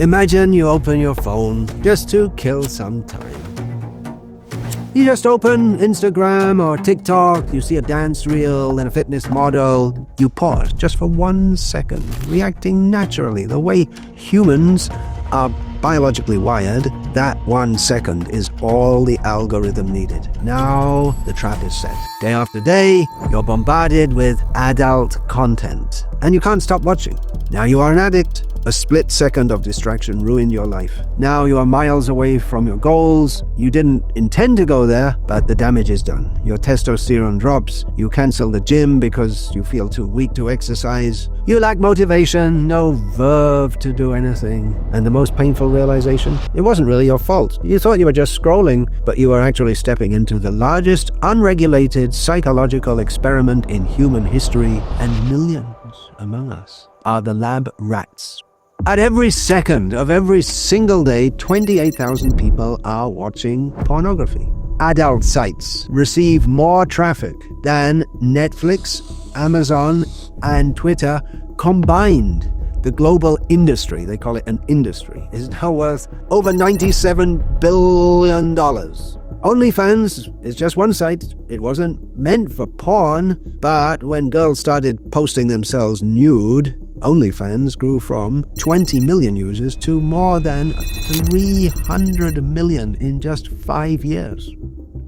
Imagine you open your phone just to kill some time. You just open Instagram or TikTok, you see a dance reel and a fitness model. You pause just for 1 second, reacting naturally the way humans are biologically wired. That 1 second is all the algorithm needed. Now the trap is set. Day after day, you're bombarded with adult content, and you can't stop watching. Now you are an addict. A split second of distraction ruined your life. Now you are miles away from your goals. You didn't intend to go there, but the damage is done. Your testosterone drops. You cancel the gym because you feel too weak to exercise. You lack motivation, no verve to do anything. And the most painful realization? It wasn't really your fault. You thought you were just scrolling, but you were actually stepping into the largest unregulated psychological experiment in human history, and millions among us are the lab rats. At every second of every single day, 28,000 people are watching pornography. Adult sites receive more traffic than Netflix, Amazon, and Twitter combined. The global industry, they call it an industry, is now worth over $97 billion. OnlyFans is just one site. It wasn't meant for porn, but when girls started posting themselves nude, OnlyFans grew from 20 million users to more than 300 million in just 5 years.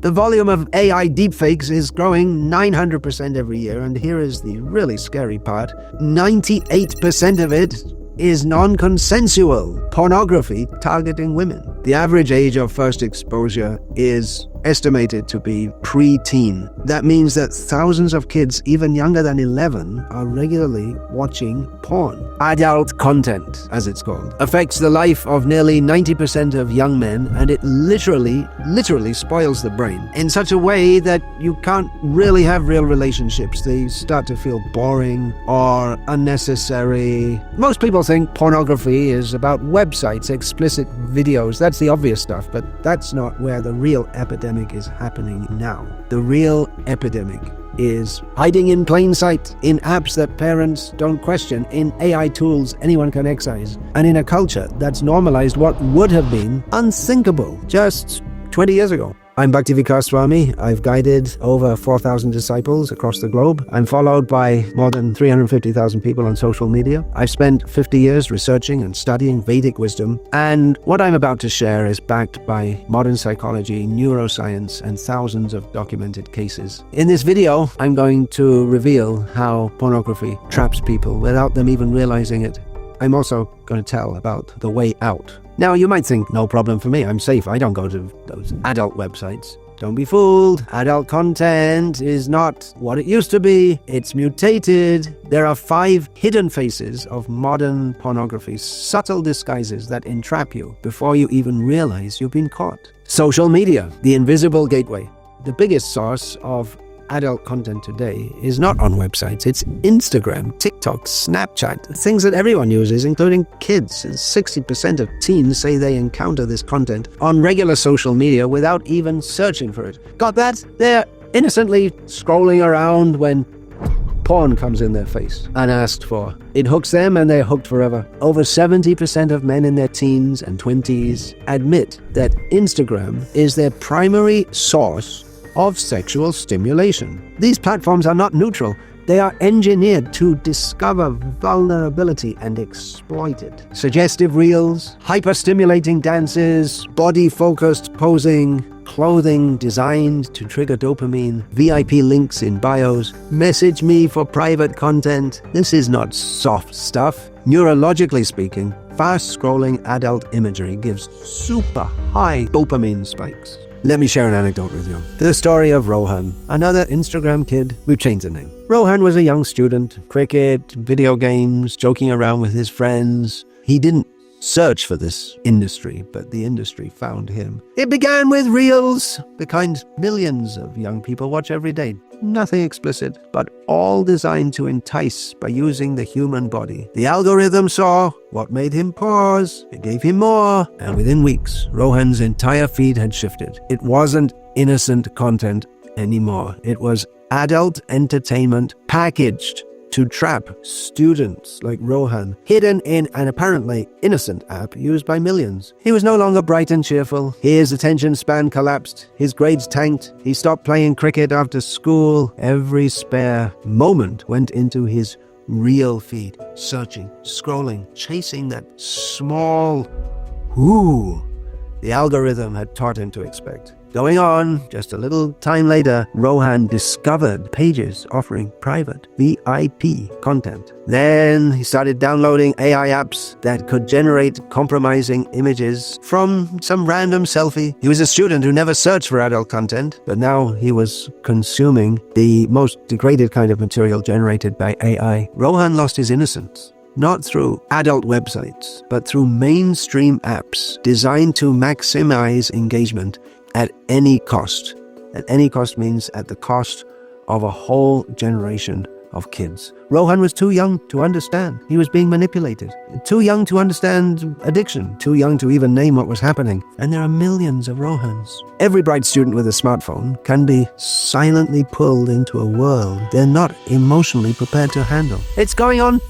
The volume of AI deepfakes is growing 900% every year, and here is the really scary part. 98% of it is non-consensual pornography targeting women. The average age of first exposure is estimated to be pre-teen. That means that thousands of kids, even younger than 11, are regularly watching porn. Adult content, as it's called, affects the life of nearly 90% of young men, and it literally spoils the brain in such a way that you can't really have real relationships. They start to feel boring or unnecessary. Most people think pornography is about websites, explicit videos. That's the obvious stuff, but that's not where the real epidemic is happening now. The real epidemic is hiding in plain sight, in apps that parents don't question, in AI tools anyone can excise, and in a culture that's normalized what would have been unthinkable just 20 years ago. I'm Bhaktivikas Swami. I've guided over 4,000 disciples across the globe. I'm followed by more than 350,000 people on social media. I've spent 50 years researching and studying Vedic wisdom, and what I'm about to share is backed by modern psychology, neuroscience, and thousands of documented cases. In this video, I'm going to reveal how pornography traps people without them even realizing it. I'm also going to tell about the way out. Now, you might think, no problem for me, I'm safe, I don't go to those adult websites. Don't be fooled. Adult content is not what it used to be. It's mutated. There are 5 hidden faces of modern pornography, subtle disguises that entrap you before you even realize you've been caught. Social media, the invisible gateway. The biggest source of adult content today is not on websites. It's Instagram, TikTok, Snapchat, things that everyone uses, including kids. 60% of teens say they encounter this content on regular social media without even searching for it. Got that? They're innocently scrolling around when porn comes in their face, unasked for. It hooks them and they're hooked forever. Over 70% of men in their teens and 20s admit that Instagram is their primary source of sexual stimulation. These platforms are not neutral. They are engineered to discover vulnerability and exploit it. Suggestive reels, hyper-stimulating dances, body-focused posing, clothing designed to trigger dopamine, VIP links in bios, message me for private content. This is not soft stuff. Neurologically speaking, fast-scrolling adult imagery gives super high dopamine spikes. Let me share an anecdote with you. The story of Rohan, another Instagram kid. We've changed the name. Rohan was a young student, cricket, video games, joking around with his friends. He didn't search for this industry, but the industry found him. It began with reels, the kind millions of young people watch every day. Nothing explicit, but all designed to entice by using the human body. The algorithm saw what made him pause, it gave him more, and within weeks, Rohan's entire feed had shifted. It wasn't innocent content anymore. It was adult entertainment packaged to trap students like Rohan, hidden in an apparently innocent app used by millions. He was no longer bright and cheerful. His attention span collapsed. His grades tanked. He stopped playing cricket after school. Every spare moment went into his real feed, searching, scrolling, chasing that small who the algorithm had taught him to expect. Going on, just a little time later, Rohan discovered pages offering private VIP content. Then he started downloading AI apps that could generate compromising images from some random selfie. He was a student who never searched for adult content, but now he was consuming the most degraded kind of material generated by AI. Rohan lost his innocence. Not through adult websites, but through mainstream apps designed to maximize engagement at any cost. At any cost means at the cost of a whole generation of kids. Rohan was too young to understand. He was being manipulated. Too young to understand addiction. Too young to even name what was happening. And there are millions of Rohans. Every bright student with a smartphone can be silently pulled into a world they're not emotionally prepared to handle. It's going on.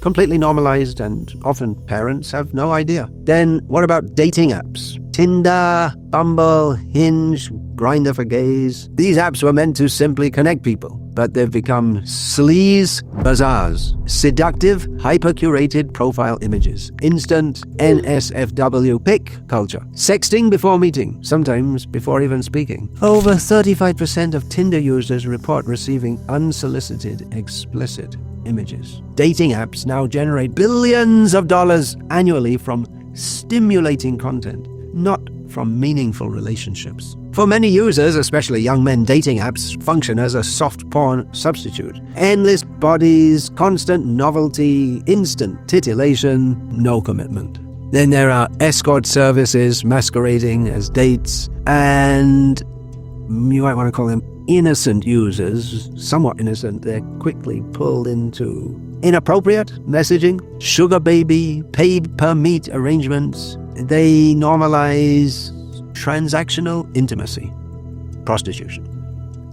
Completely normalized, and often parents have no idea. Then what about dating apps? Tinder, Bumble, Hinge, Grindr for gays. These apps were meant to simply connect people, but they've become sleaze bazaars. Seductive, hyper-curated profile images. Instant NSFW pic culture. Sexting before meeting, sometimes before even speaking. Over 35% of Tinder users report receiving unsolicited, explicit images. Dating apps now generate billions of dollars annually from stimulating content, not from meaningful relationships. For many users, especially young men, dating apps function as a soft porn substitute. Endless bodies, constant novelty, instant titillation, no commitment. Then there are escort services masquerading as dates, and you might want to call them innocent users, somewhat innocent. They're quickly pulled into inappropriate messaging, sugar baby, paid per meet arrangements. They normalize transactional intimacy, prostitution.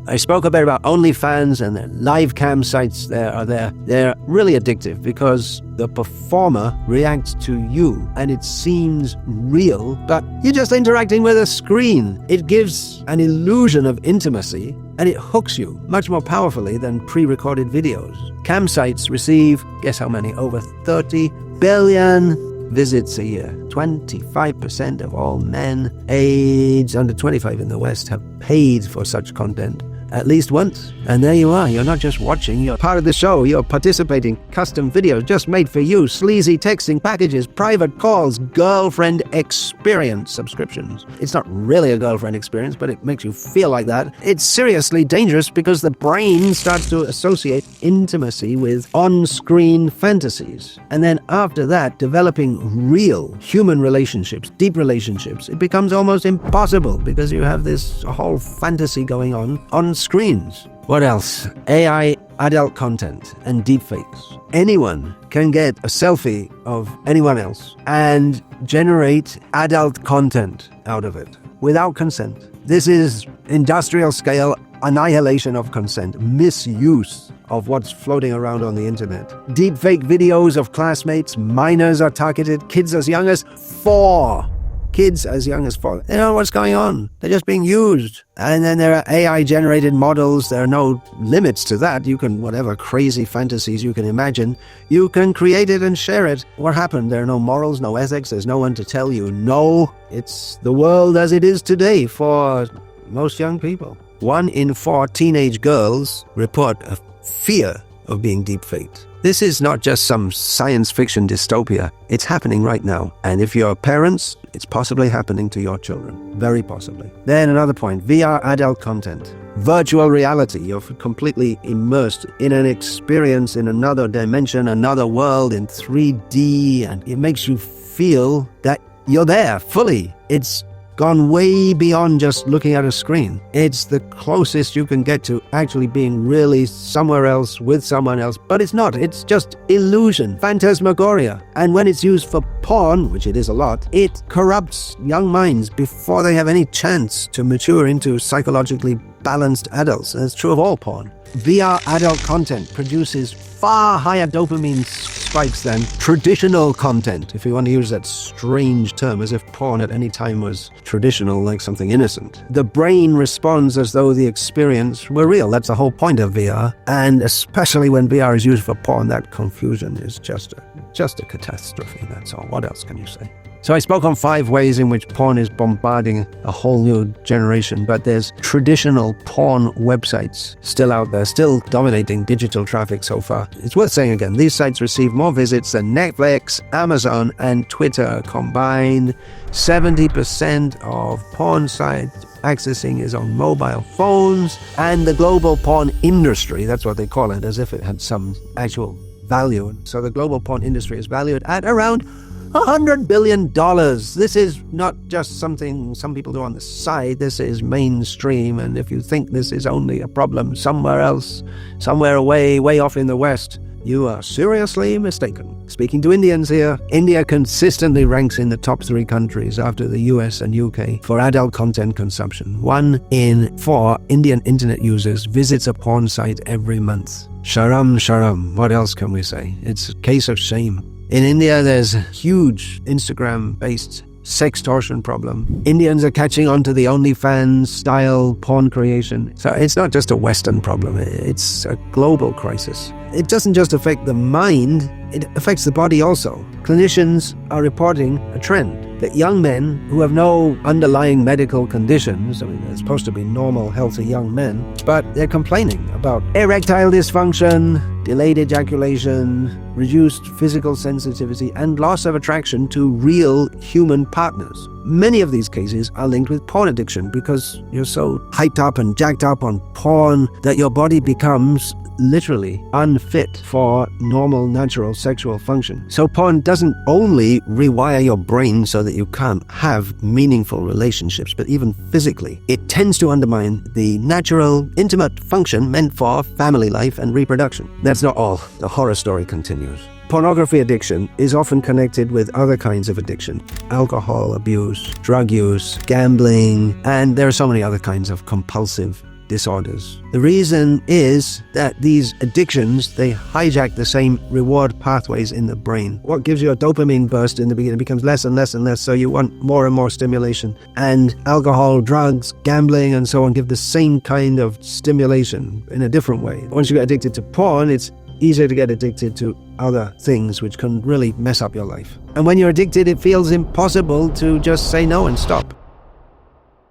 I spoke a bit about OnlyFans and their live cam sites. They're really addictive because the performer reacts to you and it seems real, but you're just interacting with a screen. It gives an illusion of intimacy and it hooks you much more powerfully than pre-recorded videos. Cam sites receive, guess how many? Over 30 billion visits a year. 25% of all men aged under 25 in the West have paid for such content at least once. And there you are. You're not just watching, you're part of the show. You're participating. Custom videos just made for you. Sleazy texting packages, private calls, girlfriend experience subscriptions. It's not really a girlfriend experience, but it makes you feel like that. It's seriously dangerous because the brain starts to associate intimacy with on-screen fantasies. And then after that, developing real human relationships, deep relationships, it becomes almost impossible because you have this whole fantasy going on screens. What else? AI adult content and deepfakes. Anyone can get a selfie of anyone else and generate adult content out of it without consent. This is industrial scale annihilation of consent, misuse of what's floating around on the internet. Deepfake videos of classmates, minors are targeted, kids as young as 4. Kids as young as 4. They don't know what's going on. They're just being used. And then there are AI-generated models. There are no limits to that. You can, whatever crazy fantasies you can imagine, you can create it and share it. What happened? There are no morals, no ethics. There's no one to tell you no. It's the world as it is today for most young people. 1 in 4 teenage girls report a fear of being deepfaked. This is not just some science fiction dystopia. It's happening right now. And if you're parents, it's possibly happening to your children. Very possibly. Then another point, VR adult content. Virtual reality. You're completely immersed in an experience in another dimension, another world in 3D, and it makes you feel that you're there fully. It's gone way beyond just looking at a screen. It's the closest you can get to actually being really somewhere else with someone else, but it's not. It's just illusion, phantasmagoria. And when it's used for porn, which it is a lot, it corrupts young minds before they have any chance to mature into psychologically balanced adults. And it's true of all porn. VR adult content produces far higher dopamine spikes than traditional content, if you want to use that strange term, as if porn at any time was traditional, like something innocent. The brain responds as though the experience were real. That's the whole point of VR. And especially when VR is used for porn, that confusion is just a catastrophe, that's all. What else can you say? So I spoke on 5 ways in which porn is bombarding a whole new generation, but there's traditional porn websites still out there, still dominating digital traffic so far. It's worth saying again, these sites receive more visits than Netflix, Amazon, and Twitter combined. 70% of porn site accessing is on mobile phones, and the global porn industry, that's what they call it, as if it had some actual value. So the global porn industry is valued at around $100 billion. This is not just something some people do on the side. This is mainstream. And if you think this is only a problem somewhere else, somewhere away, way off in the West, you are seriously mistaken. Speaking to Indians here, India consistently ranks in the top 3 countries after the US and UK for adult content consumption. 1 in 4 Indian internet users visits a porn site every month. Sharam, sharam. What else can we say? It's a case of shame. In India, there's a huge Instagram-based sextortion problem. Indians are catching on to the OnlyFans-style porn creation. So it's not just a Western problem, it's a global crisis. It doesn't just affect the mind, it affects the body also. Clinicians are reporting a trend that young men who have no underlying medical conditions, I mean, they're supposed to be normal, healthy young men, but they're complaining about erectile dysfunction, delayed ejaculation, reduced physical sensitivity, and loss of attraction to real human partners. Many of these cases are linked with porn addiction because you're so hyped up and jacked up on porn that your body becomes literally unfit for normal, natural sexual function. So porn doesn't only rewire your brain so that you can't have meaningful relationships, but even physically, it tends to undermine the natural, intimate function meant for family life and reproduction. That's not all. The horror story continues. Pornography addiction is often connected with other kinds of addiction: alcohol abuse, drug use, gambling, and there are so many other kinds of compulsive disorders. The reason is that these addictions, they hijack the same reward pathways in the brain. What gives you a dopamine burst in the beginning becomes less and less and less, so you want more and more stimulation. And alcohol, drugs, gambling, and so on give the same kind of stimulation in a different way. Once you get addicted to porn, it's easier to get addicted to other things which can really mess up your life. And when you're addicted, it feels impossible to just say no and stop.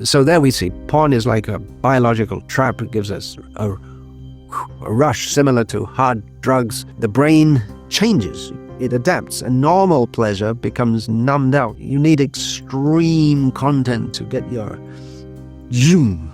So there we see, porn is like a biological trap. It gives us a rush similar to hard drugs. The brain changes, it adapts, and normal pleasure becomes numbed out. You need extreme content to get your zoom.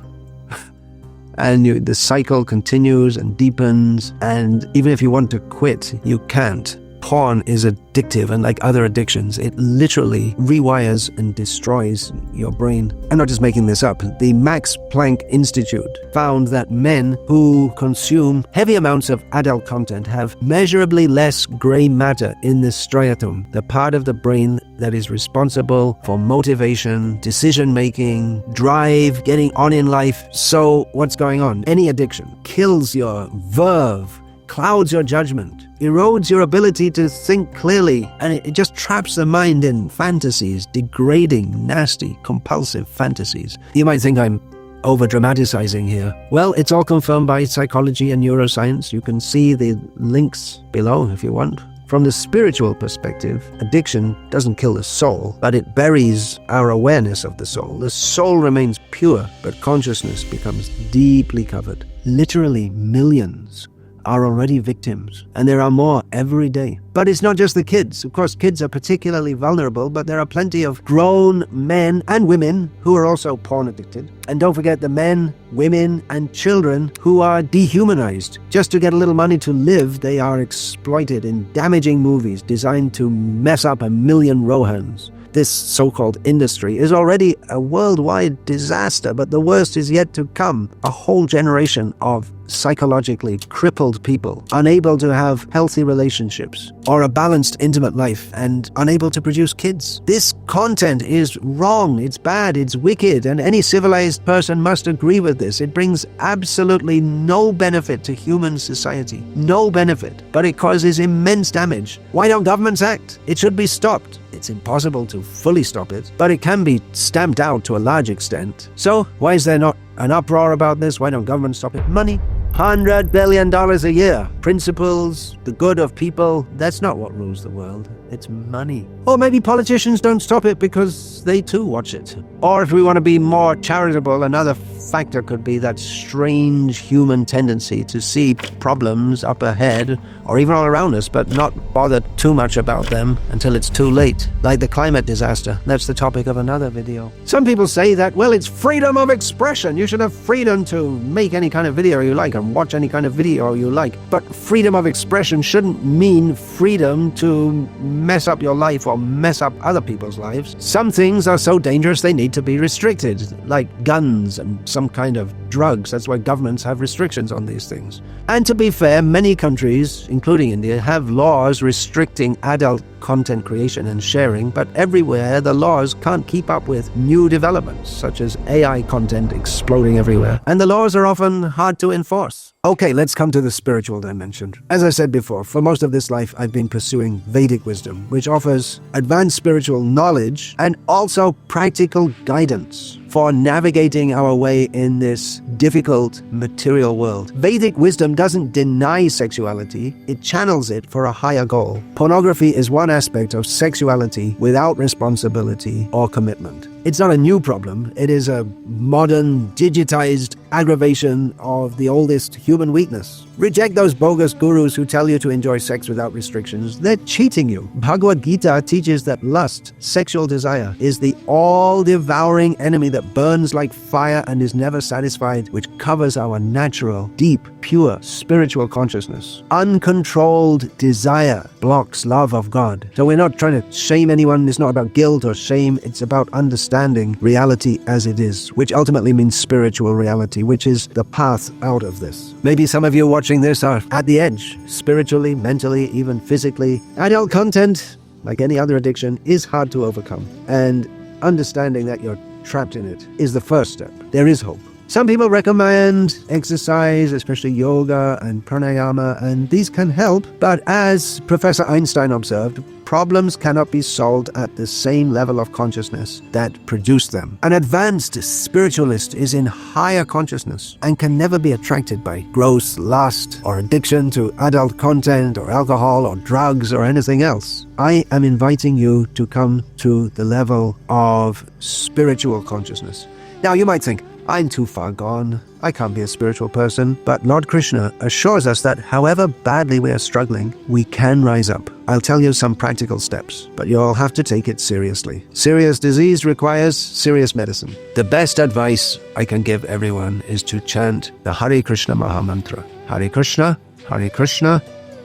And the cycle continues and deepens, and even if you want to quit, you can't. Porn is addictive, and like other addictions, it literally rewires and destroys your brain. I'm not just making this up. The Max Planck Institute found that men who consume heavy amounts of adult content have measurably less gray matter in the striatum, the part of the brain that is responsible for motivation, decision-making, drive, getting on in life. So what's going on? Any addiction kills your verve, clouds your judgment, erodes your ability to think clearly, and it just traps the mind in fantasies, degrading, nasty, compulsive fantasies. You might think I'm over-dramatizing here. Well, it's all confirmed by psychology and neuroscience. You can see the links below if you want. From the spiritual perspective, addiction doesn't kill the soul, but it buries our awareness of the soul. The soul remains pure, but consciousness becomes deeply covered. Literally millions are already victims, and there are more every day. But it's not just the kids. Of course, kids are particularly vulnerable, but there are plenty of grown men and women who are also porn addicted. And don't forget the men, women, and children who are dehumanized. Just to get a little money to live, they are exploited in damaging movies designed to mess up a million Rohans. This so-called industry is already a worldwide disaster, but the worst is yet to come. A whole generation of psychologically crippled people, unable to have healthy relationships or a balanced intimate life, and unable to produce kids. This content is wrong, it's bad, it's wicked, and any civilized person must agree with this. It brings absolutely no benefit to human society. No benefit, but it causes immense damage. Why don't governments act? It should be stopped. It's impossible to fully stop it, but it can be stamped out to a large extent. So, why is there not an uproar about this? Why don't governments stop it? Money. $100 billion a year. Principles, the good of people, that's not what rules the world. It's money. Or maybe politicians don't stop it because they too watch it. Or if we want to be more charitable, another factor could be that strange human tendency to see problems up ahead or even all around us, but not bother too much about them until it's too late. Like the climate disaster. That's the topic of another video. Some people say that, well, it's freedom of expression. You should have freedom to make any kind of video you like and watch any kind of video you like. But freedom of expression shouldn't mean freedom to mess up your life or mess up other people's lives. Some things are so dangerous they need to be restricted, like guns and some kind of drugs. That's why governments have restrictions on these things. And to be fair, many countries, including India, have laws restricting adult content creation and sharing, but everywhere the laws can't keep up with new developments, such as AI content exploding everywhere. And the laws are often hard to enforce. Okay, let's come to the spiritual dimension. As I said before, for most of this life I've been pursuing Vedic wisdom, which offers advanced spiritual knowledge and also practical guidance for navigating our way in this difficult material world. Vedic wisdom doesn't deny sexuality, it channels it for a higher goal. Pornography is one aspect of sexuality without responsibility or commitment. It's not a new problem, it is a modern, digitized aggravation of the oldest human weakness. Reject those bogus gurus who tell you to enjoy sex without restrictions. They're cheating you. Bhagavad Gita teaches that lust, sexual desire, is the all-devouring enemy that burns like fire and is never satisfied, which covers our natural, deep, pure spiritual consciousness. Uncontrolled desire blocks love of God. So we're not trying to shame anyone. It's not about guilt or shame. It's about understanding reality as it is, which ultimately means spiritual reality, which is the path out of this. Maybe some of you watching this are at the edge, spiritually, mentally, even physically. Adult content, like any other addiction, is hard to overcome. And understanding that you're trapped in it is the first step. There is hope. Some people recommend exercise, especially yoga and pranayama, and these can help. But as Professor Einstein observed, problems cannot be solved at the same level of consciousness that produced them. An advanced spiritualist is in higher consciousness and can never be attracted by gross lust or addiction to adult content or alcohol or drugs or anything else. I am inviting you to come to the level of spiritual consciousness. Now, you might think, I'm too far gone. I can't be a spiritual person. But Lord Krishna assures us that however badly we are struggling, we can rise up. I'll tell you some practical steps, but you'll have to take it seriously. Serious disease requires serious medicine. The best advice I can give everyone is to chant the Hare Krishna Maha Mantra. Hare Krishna,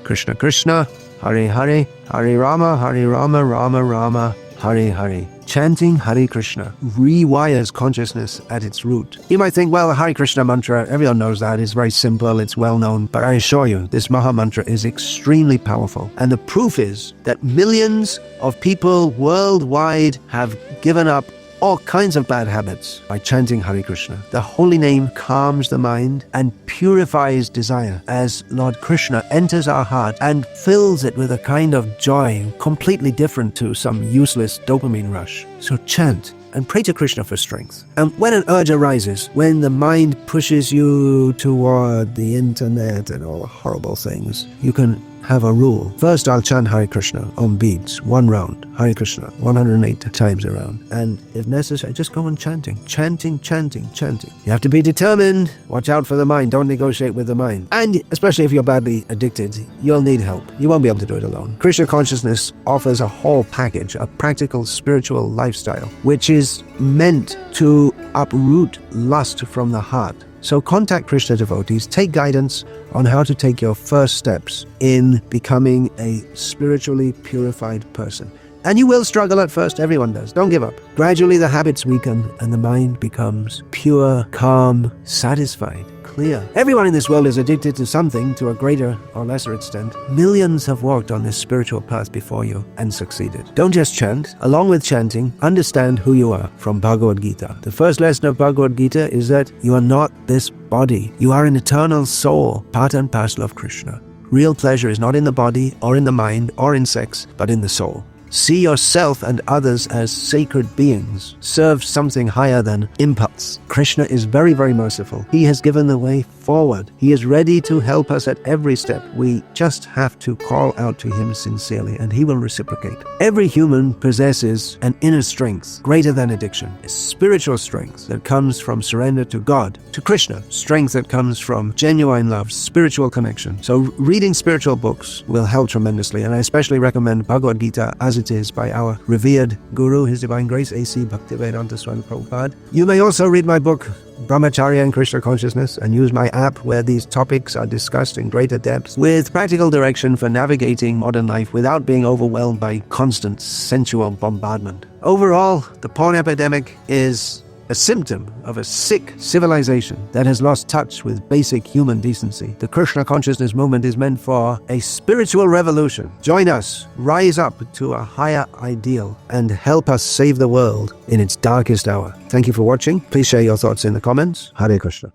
Krishna Krishna, Hare Hare, Hare Rama, Rama Rama, Hare Hare. Chanting Hare Krishna rewires consciousness at its root. You might think, well, Hare Krishna mantra, everyone knows that, it's very simple, it's well known, but I assure you, this Maha Mantra is extremely powerful. And the proof is that millions of people worldwide have given up all kinds of bad habits by chanting Hare Krishna. The holy name calms the mind and purifies desire as Lord Krishna enters our heart and fills it with a kind of joy completely different to some useless dopamine rush. So chant and pray to Krishna for strength. And when an urge arises, when the mind pushes you toward the internet and all horrible things, you can have a rule. First, I'll chant Hare Krishna on beats, one round, Hare Krishna, 108 times around. And if necessary, just go on chanting. You have to be determined. Watch out for the mind. Don't negotiate with the mind. And especially if you're badly addicted, you'll need help. You won't be able to do it alone. Krishna consciousness offers a whole package, a practical spiritual lifestyle, which is meant to uproot lust from the heart. So contact Krishna devotees, take guidance on how to take your first steps in becoming a spiritually purified person. And you will struggle at first, everyone does. Don't give up. Gradually the habits weaken and the mind becomes pure, calm, satisfied, clear. Everyone in this world is addicted to something to a greater or lesser extent. Millions have walked on this spiritual path before you and succeeded. Don't just chant. Along with chanting, understand who you are from Bhagavad Gita. The first lesson of Bhagavad Gita is that you are not this body. You are an eternal soul, part and parcel of Krishna. Real pleasure is not in the body or in the mind or in sex, but in the soul. See yourself and others as sacred beings. Serve something higher than impulse. Krishna is very, very merciful. He has given the way forward. He is ready to help us at every step. We just have to call out to him sincerely, and he will reciprocate. Every human possesses an inner strength greater than addiction, a spiritual strength that comes from surrender to God, to Krishna, strength that comes from genuine love, spiritual connection. So reading spiritual books will help tremendously, and I especially recommend Bhagavad Gita as it is by our revered Guru, His Divine Grace, A.C. Bhaktivedanta Swami Prabhupada. You may also read my book, Brahmacharya and Krishna Consciousness, and use my app where these topics are discussed in greater depth with practical direction for navigating modern life without being overwhelmed by constant sensual bombardment. Overall, the porn epidemic is a symptom of a sick civilization that has lost touch with basic human decency. The Krishna consciousness movement is meant for a spiritual revolution. Join us, rise up to a higher ideal, and help us save the world in its darkest hour. Thank you for watching. Please share your thoughts in the comments. Hare Krishna.